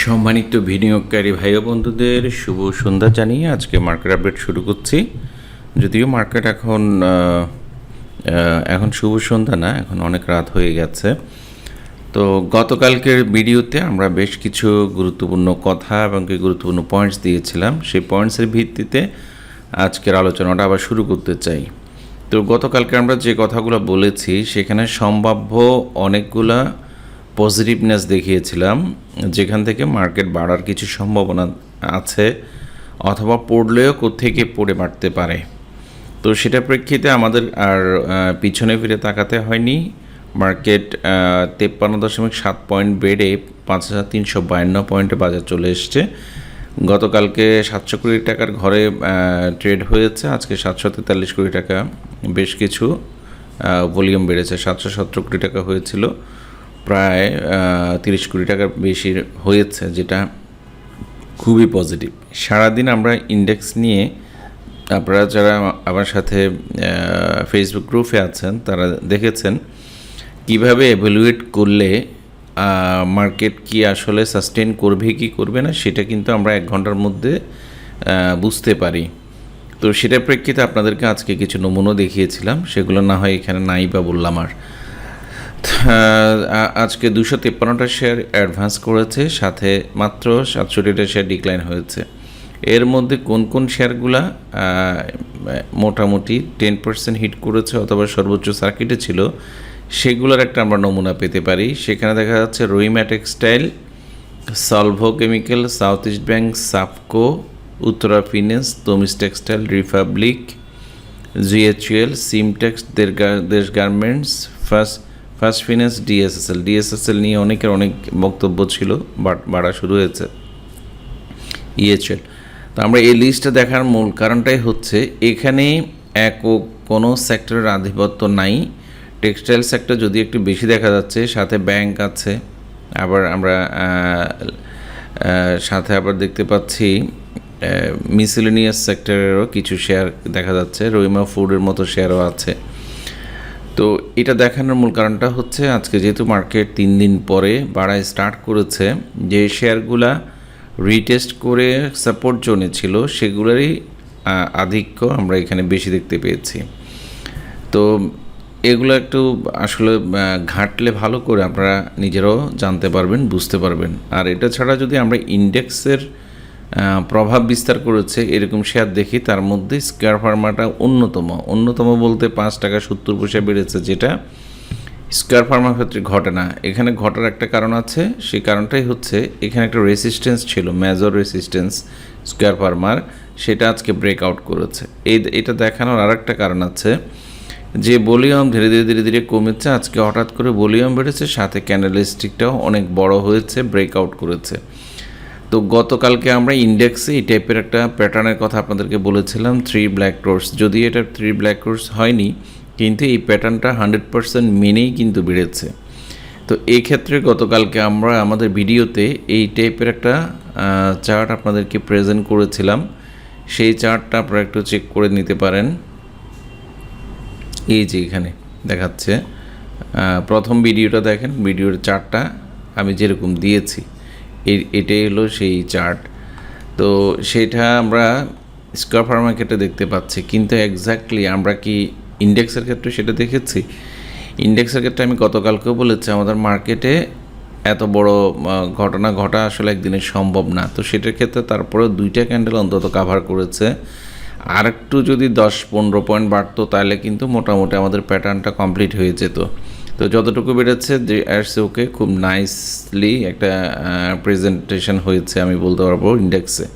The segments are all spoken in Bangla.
সম্মানিত বিনিয়োগকারী ভাই ও বন্ধুদের শুভ সন্ধ্যা জানিয়ে আজকে মার্কেট আপডেট শুরু করছি। যদিও মার্কেট এখন শুভ সন্ধ্যা না, এখন অনেক রাত হয়ে গেছে। তো গতকালকের ভিডিওতে আমরা বেশ কিছু গুরুত্বপূর্ণ কথা এবং গুরুত্বপূর্ণ পয়েন্টস দিয়েছিলাম। সেই পয়েন্টসের ভিত্তিতে আজকের আলোচনাটা আবার শুরু করতে চাই। তো গতকালকে আমরা যে কথাগুলো বলেছি সেখানে সম্ভাব্য অনেকগুলা পজিটিভনেস দেখিয়েছিলাম, যেখান থেকে মার্কেট বাড়ার কিছু সম্ভাবনা আছে অথবা পড়লেও কোত্থেকে পড়ে বাড়তে পারে। তো সেটা প্রেক্ষিতে আমাদের আর পিছনে ফিরে তাকাতে হয়নি। মার্কেট 53.7 পয়েন্ট বেড়ে 5,352 পয়েন্টে বাজার চলে এসছে। গতকালকে 700 কোটি টাকার ঘরে ট্রেড হয়েছে, আজকে 743 কোটি টাকা, বেশ কিছু ভলিউম বেড়েছে। 717 কোটি টাকা হয়েছিল, প্রায় 30 কোটি টাকার বেশি হয়েছে, যেটা খুবই পজিটিভ। সারাদিন আমরা ইন্ডেক্স নিয়ে, আপনারা যারা আমার সাথে ফেসবুক গ্রুপে আছেন তারা দেখেছেন কিভাবে এভ্যালুয়েট করলে মার্কেট কি আসলে সাস্টেন করবে কি করবে না, সেটা কিন্তু আমরা 1 ঘন্টার মধ্যে বুঝতে পারি। তো সেটার প্রেক্ষিতে আপনাদেরকে আজকে কিছু নমুনা দেখিয়েছিলাম, সেগুলো না হয় এখানে নাই বা বললাম। আর আজকে 253টা শেয়ার অ্যাডভান্স করেছে, সাথে মাত্র 67টা শেয়ার ডিক্লাইন হয়েছে। এর মধ্যে কোন কোন শেয়ারগুলা মোটামুটি 10% হিট করেছে অথবা সর্বোচ্চ সার্কিটে ছিল, সেগুলোর একটা আমরা নমুনা পেতে পারি। সেখানে দেখা যাচ্ছে Rahima Textile, Salvo Chemical, South East Bank, Safko, Uttara Finance, Tamiz Textile, Republic, GHL, Simtex, Desh Garments, first finance, DSSL নিয়ে অনেকের অনেক বক্তব্য ছিল, বাট বাড়া শুরু হয়েছে। ইএচএল। তো আমরা এই লিস্টটা দেখার মূল কারণটাই হচ্ছে এখানে কোনো সেক্টরের আধিপত্য নাই। টেক্সটাইল সেক্টর যদি একটু বেশি দেখা যাচ্ছে, সাথে ব্যাংক আছে, আবার আমরা সাথে আবার দেখতে পাচ্ছি মিসেলেনিয়াস সেক্টরেরও কিছু শেয়ার দেখা যাচ্ছে, রহিমা ফুডের মতো শেয়ারও আছে। তো এটা দেখানোর মূল কারণটা হচ্ছে আজকে যেহেতু মার্কেট 3 দিন পরে বাড়ায় স্টার্ট করেছে, যে শেয়ারগুলা রিটেস্ট করে সাপোর্ট জোনে ছিল সেগুলোরই আধিক্য আমরা এখানে বেশি দেখতে পেয়েছি। তো এগুলো একটু আসলে ঘাঁটলে ভালো করে আপনারা নিজেরাও জানতে পারবেন, বুঝতে পারবেন। আর এটা ছাড়া যদি আমরা ইন্ডেক্সের প্রভাব বিস্তার করেছে এরকম শেয়ার দেখি, তার মধ্যে স্কয়ার ফার্মাটা অন্যতম বলতে 5 টাকা 70 পয়সা বেড়েছে, যেটা স্কয়ার ফার্মার ক্ষেত্রে ঘটে না। এখানে ঘটার একটা কারণ আছে, সেই কারণটাই হচ্ছে এখানে একটা রেসিস্টেন্স ছিল, মেজর রেসিস্টেন্স স্কয়ার ফার্মার, সেটা আজকে ব্রেকআউট করেছে। এটা দেখানোর আর একটা কারণ আছে, যে ভলিউম ধীরে ধীরে কমেছে, আজকে হঠাৎ করে ভলিউম বেড়েছে, সাথে ক্যান্ডেলস্টিকটাও অনেক বড় হয়েছে, ব্রেকআউট করেছে। তো গতকালকে আমরা ইন্ডেক্সে এই টাইপের একটা প্যাটার্নের কথা আপনাদেরকে বলেছিলাম, 3 ব্ল্যাক রোডস। যদি এটা 3 ব্ল্যাক রোডস হয়নি, কিন্তু এই প্যাটার্নটা 100% মেনেই কিন্তু বেড়েছে। তো এই ক্ষেত্রে গতকালকে আমরা আমাদের ভিডিওতে এই টাইপের একটা চার্ট আপনাদেরকে প্রেজেন্ট করেছিলাম, সেই চার্টটা আপনারা একটু চেক করে নিতে পারেন। এই যে এখানে দেখাচ্ছে, প্রথম ভিডিওটা দেখেন, ভিডিওর চার্টটা আমি যেরকম দিয়েছি এটাই হলো সেই চার্ট। তো সেটা আমরা স্কয়ার ফার্মার ক্ষেত্রে দেখতে পাচ্ছি, কিন্তু এক্স্যাক্টলি আমরা কি ইন্ডেক্সের ক্ষেত্রে সেটা দেখেছি? ইন্ডেক্সের ক্ষেত্রে আমি গতকালকেও বলেছি আমাদের মার্কেটে এত বড় ঘটনা ঘটা আসলে একদিনে সম্ভব না। তো সেটার ক্ষেত্রে তারপরেও 2টা ক্যান্ডেল অন্তত কাভার করেছে। আর একটু যদি 10-15 পয়েন্ট বাড়তো তাহলে কিন্তু মোটামুটি আমাদের প্যাটার্নটা কমপ্লিট হয়ে যেত। তো যতটুকু বেড়েছে যে ওকে খুব নাইসলি একটা প্রেজেন্টেশন হয়েছে আমি বলতে পারবো ইন্ডেক্সে।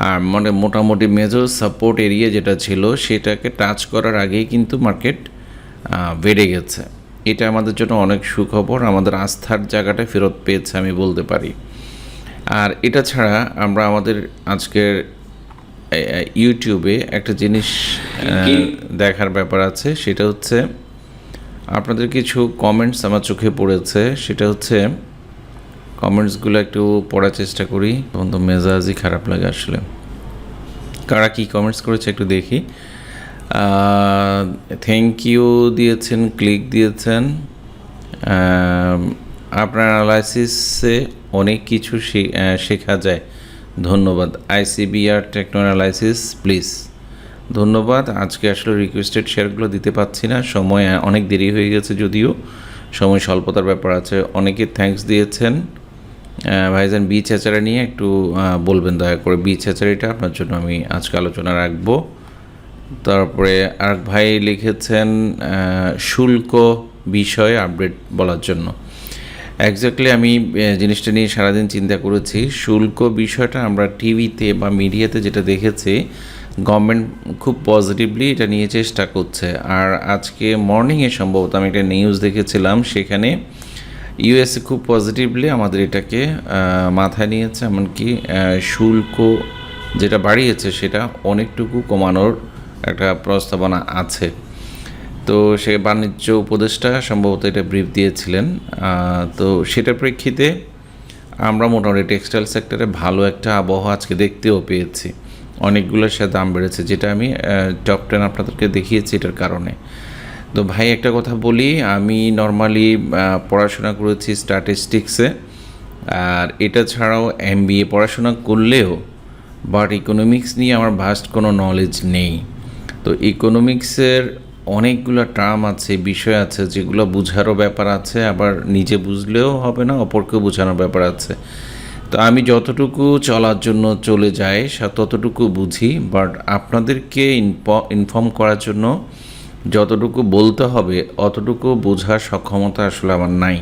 আর মানে মোটামুটি মেজর সাপোর্ট এরিয়া যেটা ছিল সেটাকে টাচ করার আগেই কিন্তু মার্কেট বেড়ে গেছে। এটা আমাদের জন্য অনেক সুখবর, আমাদের আস্থার জায়গাটা ফেরত পেয়েছে আমি বলতে পারি। আর এটা ছাড়া আমরা আমাদের আজকের ইউটিউবে একটা জিনিস দেখার ব্যাপার আছে, সেটা হচ্ছে আপনাদের কিছু কমেন্টস আমার চোখে পড়েছে। সেটা হচ্ছে কমেন্টসগুলো একটু পড়ার চেষ্টা করি, তখন তো মেজাজই খারাপ লাগে আসলে। কারা কী কমেন্টস করেছে একটু দেখি। থ্যাংক ইউ দিয়েছেন, ক্লিক দিয়েছেন, আপনার অ্যানালাইসিসে অনেক কিছু শেখা যায়। ধন্যবাদ। ICBR techno analysis please. ধন্যবাদ। আজকে আসলে রিকোয়েস্টেড শেয়ারগুলো দিতে পারছি না, সময় অনেক দেরি হয়ে গেছে, যদিও সময় স্বল্পতার ব্যাপার আছে। অনেকে থ্যাঙ্কস দিয়েছেন। ভাইজান বি চেচারা নিয়ে একটু বলবেন দয়া করে। বি চেচারিটা আপনার জন্য আমি আজকে আলোচনা রাখবো। তারপরে আরেক ভাই লিখেছেন শুল্ক বিষয়ে আপডেট বলার জন্য। এক্স্যাক্টলি আমি জিনিসটা নিয়ে সারাদিন চিন্তা করেছি। শুল্ক বিষয়টা আমরা টিভিতে বা মিডিয়াতে যেটা দেখেছি, গভর্নমেন্ট খুব পজিটিভলি এটা নিয়ে চেষ্টা করছে। আর আজকে মর্নিংয়ে সম্ভবত আমি একটা নিউজ দেখেছিলাম, সেখানে ইউএসএ খুব পজিটিভলি আমাদের এটাকে মাথায় নিয়েছে, এমনকি শুল্ক যেটা বাড়িয়েছে সেটা অনেকটুকু কমানোর একটা প্রস্তাবনা আছে। তো সে বাণিজ্য উপদেষ্টা সম্ভবত এটা ব্রিফ দিয়েছিলেন। তো সেটার প্রেক্ষিতে আমরা মোটামুটি টেক্সটাইল সেক্টরে ভালো একটা আবহাওয়া আজকে দেখতেও পেয়েছি। অনেকগুলোর সাথে দাম বেড়েছে, যেটা আমি টপ 10 আপনাদেরকে দেখিয়েছি এটার কারণে। তো ভাই একটা কথা বলি, আমি নর্মালি পড়াশোনা করেছি স্ট্যাটিস্টিক্সে, আর এটা ছাড়াও MBA পড়াশোনা করলেও বাট ইকোনমিক্স নিয়ে আমার ভাস্ট কোনো নলেজ নেই। তো ইকোনমিক্সের অনেকগুলো টার্ম আছে, বিষয় আছে, যেগুলো বুঝারও ব্যাপার আছে, আবার নিজে বুঝলেও হবে না, অপরকেও বোঝানোর ব্যাপার আছে। তো আমি যতটুকু চলার জন্য চলে যাই ততটুকু বুঝি, বাট আপনাদেরকে ইনফর্ম করার জন্য যতটুকু বলতে হবে অতটুকু বোঝার সক্ষমতা আসলে আমার নাই।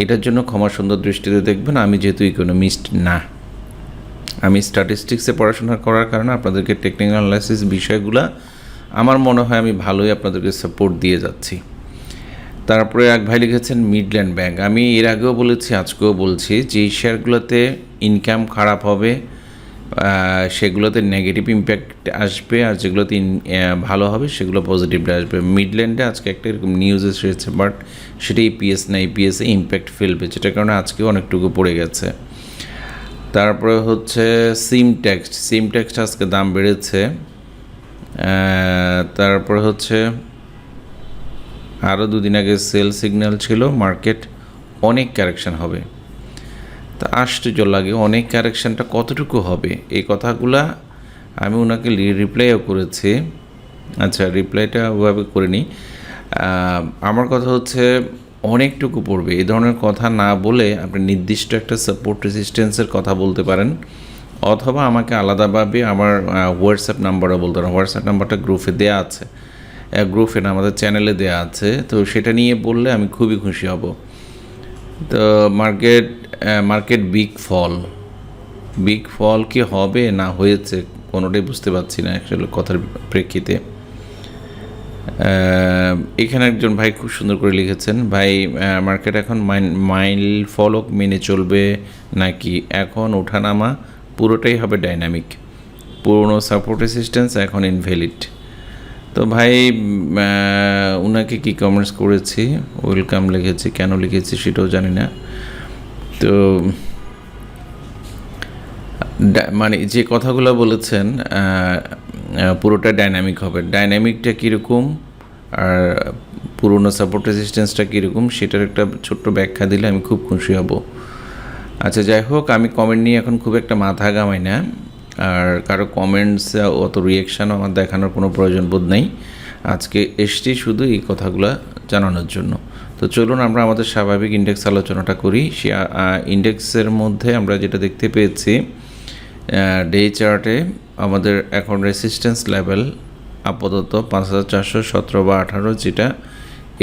এটার জন্য ক্ষমা সুন্দর দৃষ্টিতে দেখবেন। আমি যেহেতু ইকোনমিস্ট না, আমি স্ট্যাটিস্টিক্সে পড়াশোনা করার কারণে আপনাদেরকে টেকনিক্যাল অ্যানালাইসিস বিষয়গুলো আমার মনে হয় আমি ভালোই আপনাদেরকে সাপোর্ট দিয়ে যাচ্ছি। তারপরে এক ভাই লিখেছেন মিডল্যান্ড ব্যাংক। আমি এর আগেও বলেছি, আজকেও বলছি, যে এই শেয়ারগুলোতে ইনকাম খারাপ হবে সেগুলোতে নেগেটিভ ইম্প্যাক্ট আসবে, আর যেগুলোতে ভালো হবে সেগুলো পজিটিভলি আসবে। মিডল্যান্ডে আজকে একটা এরকম নিউজ এসেছে, বাট সেটা EPS না, EPS-এ ইম্প্যাক্ট ফেলবে, যেটার কারণে আজকেও অনেকটুকু পড়ে গেছে। তারপরে হচ্ছে সিমটেক্স আজকে দাম বেড়েছে। তারপরে হচ্ছে আরও দুদিন আগে সেল সিগন্যাল ছিল, মার্কেট অনেক কারেকশান হবে। তা আশ্চর্য লাগে, অনেক কারেকশানটা কতটুকু হবে, এই কথাগুলা আমি ওনাকে রিপ্লাইও করেছি। আচ্ছা, রিপ্লাইটা ওভাবে করিনি। আমার কথা হচ্ছে অনেকটুকু পড়বে, এই ধরনের কথা না বলে আপনি নির্দিষ্ট একটা সাপোর্ট রেজিস্ট্যান্সের কথা বলতে পারেন, অথবা আমাকে আলাদাভাবে আমার হোয়াটসঅ্যাপ নাম্বারও বলতে পারেন। হোয়াটসঅ্যাপ নাম্বারটা গ্রুপে দেওয়া আছে, গ্রুপে না আমাদের চ্যানেলে দেওয়া আছে। তো সেটা নিয়ে বললে আমি খুবই খুশি হব। তো মার্কেট বিগ ফল কি হবে না হয়েছে কোনোটাই বুঝতে পারছি না অ্যাকচুয়ালি কথার প্রেক্ষিতে। এখানে একজন ভাই খুব সুন্দর করে লিখেছেন, ভাই মার্কেট এখন মাইল ফলক মেনে চলবে নাকি এখন ওঠানামা পুরোটাই হবে ডাইনামিক, পুরনো সাপোর্ট রেসিস্ট্যান্স এখন ইনভ্যালিড। তো ভাই ওনাকে কি কমেন্টস করেছি, ওয়েলকাম লিখেছি, কেন লিখেছি সেটাও জানি না। তো মানে যে কথাগুলো বলেছেন পুরোটা ডাইনামিক হবে, ডাইনামিকটা কীরকম আর পুরনো সাপোর্ট রেজিস্ট্যান্সটা কীরকম সেটার একটা ছোট্ট ব্যাখ্যা দিলে আমি খুব খুশি হব। আচ্ছা, যাই হোক, আমি কমেন্ট নিয়ে এখন খুব একটা মাথা ঘামাই না, আর কারো কমেন্টস অত রিয়েকশানও আমার দেখানোর কোনো প্রয়োজন বোধ নেই। আজকে এসছি শুধু এই কথাগুলো জানানোর জন্য। তো চলুন আমরা আমাদের স্বাভাবিক ইন্ডেক্স আলোচনাটা করি। সে ইন্ডেক্সের মধ্যে আমরা যেটা দেখতে পেয়েছি, ডে চার্টে আমাদের এখন রেসিস্ট্যান্স লেভেল আপাতত 5417 বা 18, যেটা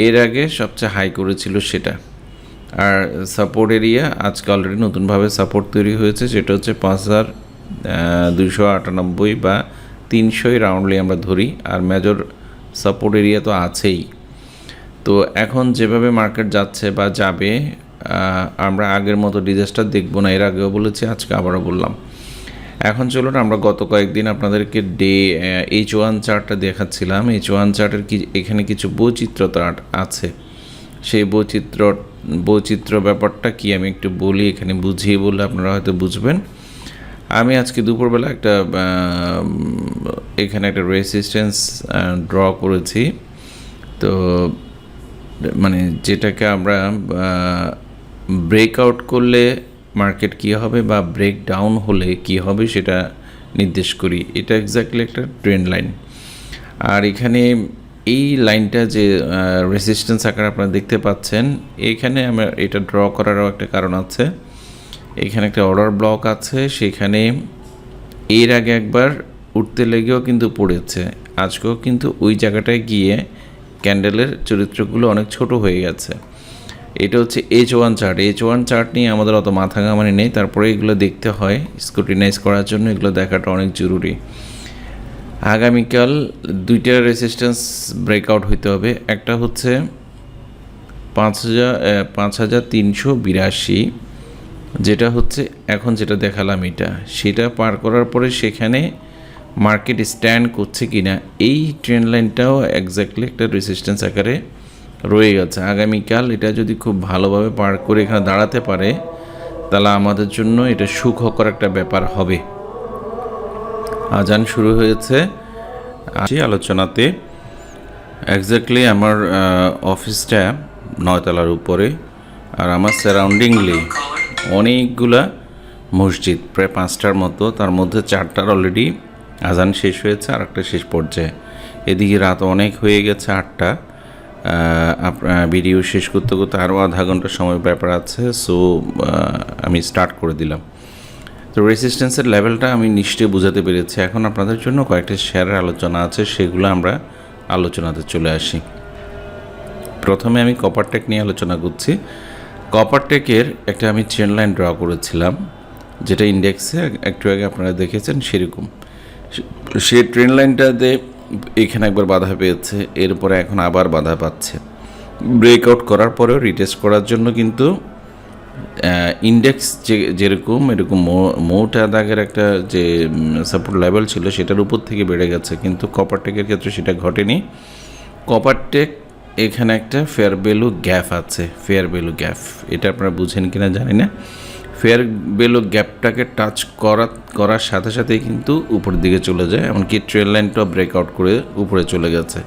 এর আগে সবচেয়ে হাই করেছিল সেটা। আর সাপোর্ট এরিয়া আজকে অলরেডি নতুনভাবে সাপোর্ট তৈরি হয়েছে, যেটা হচ্ছে 5298 বা 300 রাউন্ডলি আমরা ধরি, আর মেজর সাপোর্ট এরিয়া তো আছেই। তো এখন যেভাবে মার্কেট যাচ্ছে বা যাবে, আমরা আগের মতো ডিজাস্টার দেখব না, এর আগেও বলেছি, আজকে আবারও বললাম। এখন চলুন আমরা গত কয়েকদিন আপনাদেরকে H1 চার্টটা দেখাচ্ছিলাম। H1 চার্টের এখানে কিছু বৈচিত্র্যতা আছে, সেই বৈচিত্র্য ব্যাপারটা কি আমি একটু বলি, এখানে বুঝিয়ে বললে আপনারা হয়তো বুঝবেন। আমি আজকে দুপুরবেলা এখানে একটা রেসিস্ট্যান্স ড্র করেছি। তো মানে যেটাকে আমরা ব্রেকআউট করলে মার্কেট কী হবে বা ব্রেক ডাউন হলে কী হবে সেটা নির্দেশ করি। এটা এক্স্যাক্টলি একটা ট্রেন্ড লাইন। আর এখানে এই লাইনটা যে রেজিস্ট্যান্স আকারে আপনারা দেখতে পাচ্ছেন, এখানে আমার এটা ড্র করারও একটা কারণ আছে। এখানে একটা অর্ডার ব্লক আছে, সেখানে এর আগে একবার উঠতে লেগেও কিন্তু পড়েছে। আজকেও কিন্তু ওই জায়গাটায় গিয়ে ক্যান্ডেলের চরিত্রগুলো অনেক ছোট হয়ে গেছে। এটা হচ্ছে H1 চার্ট। H1 চার্ট নিয়ে আমাদের অত মাথা ঘামানি নেই, তারপরে এগুলো দেখতে হয় স্ক্রুটিনাইজ করার জন্য, এগুলো দেখাটা অনেক জরুরি। আগামীকাল দুইটা রেজিস্ট্যান্স ব্রেকআউট হইতে হবে। একটা হচ্ছে 5382, যেটা হচ্ছে এখন যেটা দেখালাম এটা, সেটা পার করার পরে সেখানে মার্কেট স্ট্যান্ড করছে কি না, এই ট্রেন্ড লাইনটাও এক্স্যাক্টলি একটা রেজিস্ট্যান্স আকারে রয়ে গেছে। আগামীকাল এটা যদি খুব ভালোভাবে পার করে এখানে দাঁড়াতে পারে, তাহলে আমাদের জন্য এটা সুখকর একটা ব্যাপার হবে। আজান শুরু হয়েছে আলোচনাতে। এক্স্যাক্টলি আমার অফিসটা 9 তলার উপরে, আর আমার সারাউন্ডিংলি অনেকগুলা মসজিদ, প্রায় 5টার মতো, তার মধ্যে 4টার অলরেডি আজান শেষ হয়েছে, আর একটা শেষ পর্যায়ে। এদিকে রাত অনেক হয়ে গেছে, 8টা। ভিডিও শেষ করতে করতে আরও আধা ঘন্টা সময় ব্যাপার আছে, সো আমি স্টার্ট করে দিলাম। তো রেজিস্ট্যান্সের লেভেলটা আমি নিশ্চয়ই বোঝাতে পেরেছি। এখন আপনাদের জন্য কয়েকটা শেয়ারের আলোচনা আছে, সেগুলো আমরা আলোচনাতে চলে আসি। প্রথমে আমি কপারটেক নিয়ে আলোচনা করছি। কপারটেকের একটা আমি ট্রেন্ড লাইন ড্র করেছিলাম, যেটা ইন্ডেক্সে একটু আগে আপনারা দেখেছেন সেরকম। সেই ট্রেন্ড লাইনটাতে এখানে একবার বাধা পেয়েছে, এরপরে এখন আবার বাধা পাচ্ছে। ব্রেকআউট করার পরেও রিটেস্ট করার জন্য কিন্তু ইন্ডেক্স যেরকম এরকম মোটা দাগের একটা যে সাপোর্ট লেভেল ছিল সেটার উপর থেকে বেড়ে গেছে, কিন্তু কপারটেকের ক্ষেত্রে সেটা ঘটেনি। কপারটেক এখানে একটা ফেয়ার ভ্যালু গ্যাপ আছে, ফেয়ার ভ্যালু গ্যাপ, এটা আপনারা বুঝেন কিনা জানি না। ফেয়ার ভ্যালু গ্যাপটাকে টাচ করার সাথে সাথেই কিন্তু উপরের দিকে চলে যায়, এমনকি ট্রেন লাইনটাও ব্রেকআউট করে উপরে চলে গেছে।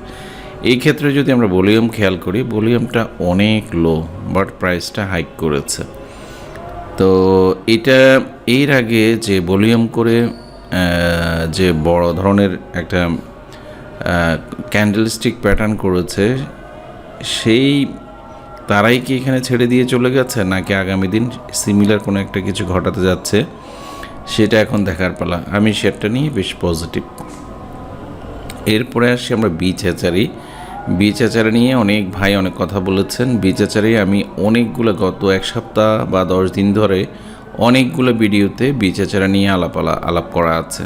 এই ক্ষেত্রে যদি আমরা ভলিউম খেয়াল করি, ভলিউমটা অনেক লো, বাট প্রাইসটা হাইক করেছে। তো এটা এর আগে যে ভলিউম করে যে বড় ধরনের একটা ক্যান্ডেলস্টিক প্যাটার্ন করেছে, সেই তারাই কি এখানে ছেড়ে দিয়ে চলে গেছে, নাকি আগামী দিন সিমিলার কোনো একটা কিছু ঘটাতে যাচ্ছে, সেটা এখন দেখার পালা। আমি সেটা নিয়ে বেশ পজিটিভ। এরপরে আসি আমরা বিচেচারি নিয়ে অনেক ভাই অনেক কথা বলেছেন। বিচেচারি আমি অনেকগুলো গত 1 সপ্তাহ বা 10 দিন ধরে অনেকগুলো ভিডিওতে বিচেচারা নিয়ে আলাপ করা আছে।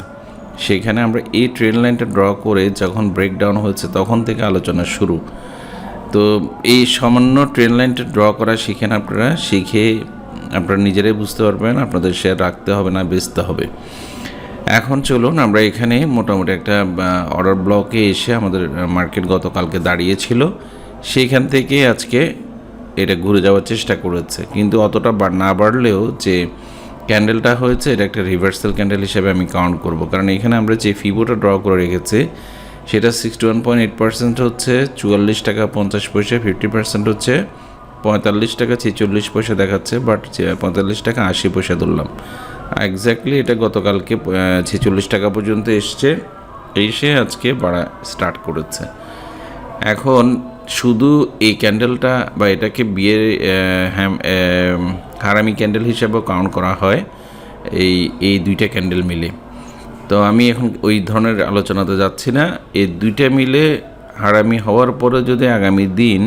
সেখানে আমরা এই ট্রেন্ড লাইনটা ড্র করে যখন ব্রেকডাউন হয়েছে তখন থেকে আলোচনা শুরু। তো এই সামান্য ট্রেন্ড লাইনটা ড্র করা শিখে আপনারা নিজেরাই বুঝতে পারবেন আপনাদের শেয়ার রাখতে হবে না বেচতে হবে। এখন চলুন আমরা এখানে মোটামুটি একটা অর্ডার ব্লকে এসে আমাদের মার্কেট গতকালকে দাঁড়িয়েছিল, সেইখান থেকে আজকে এটা ঘুরে যাওয়ার চেষ্টা করেছে, কিন্তু অতটা না বাড়লেও যে ক্যান্ডেলটা হয়েছে এটা একটা রিভার্সাল ক্যান্ডেল হিসেবে আমি কাউন্ট করব, কারণ এখানে আমরা যে ফিবোটা ড্র করে রেখেছি সেটা 61.8% হচ্ছে 44 টাকা 50 পয়সা, 50% হচ্ছে 45 টাকা 46 পয়সা দেখাচ্ছে, বাট 45 টাকা 80 পয়সা ধরলাম। এক্স্যাক্টলি এটা গতকালকে 46 টাকা পর্যন্ত এসে আজকে বাড়া স্টার্ট করেছে। এখন শুধু এই ক্যান্ডেলটা বা এটাকে বিয়ের হারামি ক্যান্ডেল হিসেবেও কাউন্ট করা হয় এই দুইটা ক্যান্ডেল মিলে। তো আমি এখন ওই ধরনের আলোচনাতে যাচ্ছি না। এই দুইটা মিলে হারামি হওয়ার পরে যদি আগামী দিন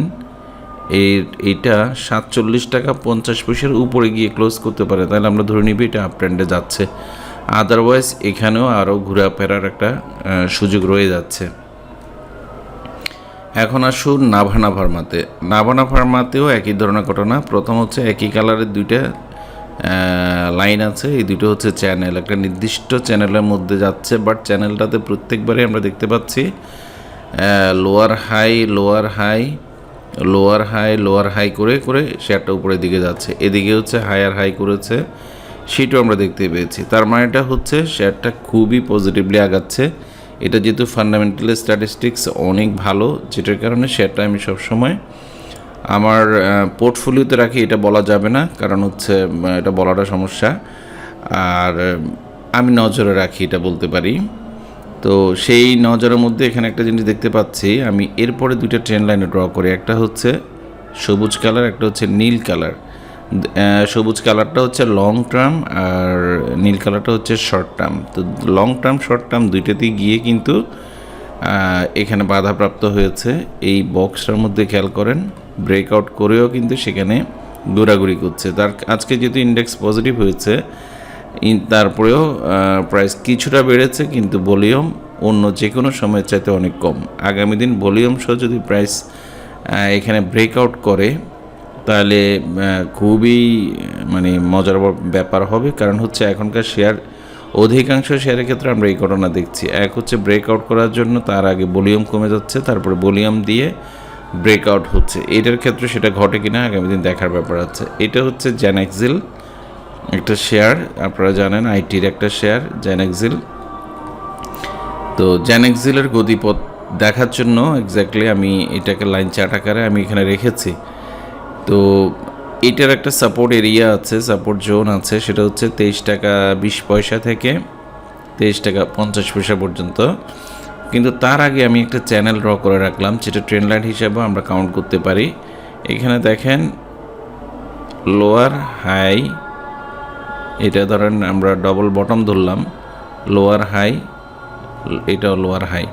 এইটা 47 টাকা 50 পয়সার উপরে গিয়ে ক্লোজ করতে পারে, তাহলে আমরা ধরে নিবি এটা আপ ট্রেন্ডে যাচ্ছে। আদারওয়াইজ এখানেও আরও ঘোরাফেরার একটা সুযোগ রয়ে যাচ্ছে। এখন আসুন নাভা ফার্মাতেও একই ধরনের ঘটনা। প্রথম হচ্ছে একই কালারের দুইটা লাইন আছে, এই দুটো হচ্ছে চ্যানেল, একটা নির্দিষ্ট চ্যানেলের মধ্যে যাচ্ছে, বাট চ্যানেলটাতে প্রত্যেকবারে আমরা দেখতে পাচ্ছি লোয়ার হাই করে শেয়ারটা উপরের দিকে যাচ্ছে। এদিকে হচ্ছে হায়ার হাই করেছে, সেটাও আমরা দেখতে পেয়েছি। তার মানেটা হচ্ছে শেয়ারটা খুবই পজিটিভলি আগাচ্ছে। এটা যেহেতু ফান্ডামেন্টাল স্ট্যাটিস্টিক্স অনেক ভালো, যেটার কারণে শেয়ারটা আমি সবসময় আমার পোর্টফোলিওতে রাখি এটা বলা যাবে না, কারণ হচ্ছে এটা বলাটা সমস্যা। আর আমি নজরে রাখি এটা বলতে পারি। তো সেই নজরের মধ্যে এখানে একটা জিনিস দেখতে পাচ্ছি, আমি এরপরে দুইটা ট্রেন লাইনে ড্র করি। একটা হচ্ছে সবুজ কালার, একটা হচ্ছে নীল কালার। সবুজ কালারটা হচ্ছে লং টার্ম আর নীল কালারটা হচ্ছে শর্ট টার্ম। তো লং টার্ম শর্ট টার্ম দুইটাতেই গিয়ে কিন্তু এখানে বাধাপ্রাপ্ত হয়েছে। এই বক্সটার মধ্যে খেয়াল করেন, ব্রেকআউট করেও কিন্তু সেখানে ঘোরাঘুরি করছে। তার আজকে যেহেতু ইন্ডেক্স পজিটিভ হয়েছে, তারপরেও প্রাইস কিছুটা বেড়েছে, কিন্তু ভলিউম অন্য যে কোনো সময়ের চাইতে অনেক কম। আগামী দিন ভলিউম সহ যদি প্রাইস এখানে ব্রেকআউট করে তাহলে খুবই মানে মজার ব্যাপার হবে। কারণ হচ্ছে এখনকার শেয়ার, অধিকাংশ শেয়ারের ক্ষেত্রে আমরা এই ঘটনা দেখছি। এক হচ্ছে ব্রেকআউট করার জন্য তার আগে ভলিউম কমে যাচ্ছে, তারপরে ভলিউম দিয়ে ব্রেকআউট হচ্ছে। এটার ক্ষেত্রে সেটা ঘটে কিনা আগামী দিন দেখার ব্যাপার আছে। এটা হচ্ছে জ্যানাক্সিল একটা শেয়ার, আপনারা জানেন আইটির একটা শেয়ার জ্যানাক্সিল। তো জ্যানাক্সিলের গতিপথ দেখার জন্য এক্স্যাক্টলি আমি এটাকে লাইন চার্ট আকারে আমি এখানে রেখেছি। তো এটার একটা সাপোর্ট এরিয়া আছে, সাপোর্ট জোন আছে, সেটা হচ্ছে 23 টাকা 20 পয়সা থেকে 23 টাকা 50 পয়সা পর্যন্ত। কিন্তু তার আগে আমি একটা চ্যানেল ড্র করে রাখলাম, যেটা ট্রেন্ড লাইন হিসাবে আমরা কাউন্ট করতে পারি। এখানে দেখেন লোয়ার হাই, এটা ধরেন আমরা ডবল বটম ধরলাম, লোয়ার হাই, এটাও লোয়ার হাই।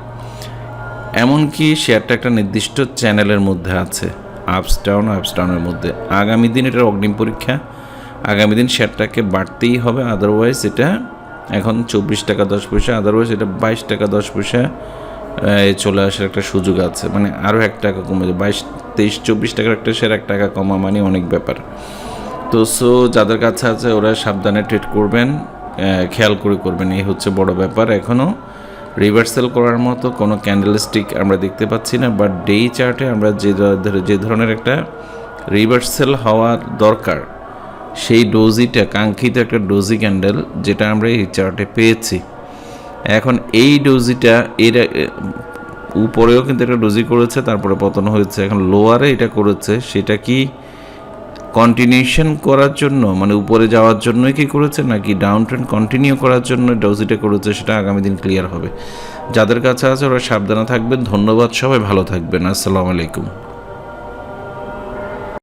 এমনকি শেয়ারটা একটা নির্দিষ্ট চ্যানেলের মধ্যে আছে, আপস ডাউনের মধ্যে। আগামী দিন এটার অগ্রিম পরীক্ষা, আগামী দিন শেয়ারটাকে বাড়তেই হবে, আদারওয়াইজ এটা এখন 24 টাকা 10 পয়সা, আদারওয়াইজ এটা 22 টাকা 10 পয়সা চলে আসার একটা সুযোগ আছে। মানে আরও 1 টাকা কমে যায়, 22 23 24 টাকার একটা শেয়ার 1 টাকা কমা মানে অনেক ব্যাপার। তো যাদের কাছে আছে ওরা সাবধানে ট্রেড করবেন, খেয়াল করে করবেন, এই হচ্ছে বড় ব্যাপার। এখনও রিভার্সাল করার মতো কোনো ক্যান্ডেলস্টিক আমরা দেখতে পাচ্ছি না, বাট ডে চার্টে আমরা যে ধরনের একটা রিভার্সাল হওয়ার দরকার, সেই ডোজিটা কাঙ্ক্ষিত একটা ডোজি ক্যান্ডেল যেটা আমরা এই চার্টে পেয়েছি। এখন এই ডোজিটা এর উপরেও কিন্তু একটা ডোজি করেছে, তারপরে পতন হয়েছে, এখন লোয়ারে এটা করেছে, সেটা কি কন্টিনিউশন করার জন্য, মানে উপরে যাওয়ার জন্যই কি করেছে, নাকি ডাউন ট্রেন্ড কন্টিনিউ করার জন্য ডোজিটা করেছে, সেটা আগামী দিন ক্লিয়ার হবে। যাদের কাছে আছে ওরা সাবধানে থাকবেন। ধন্যবাদ, সবাই ভালো থাকবেন। আসসালামু আলাইকুম।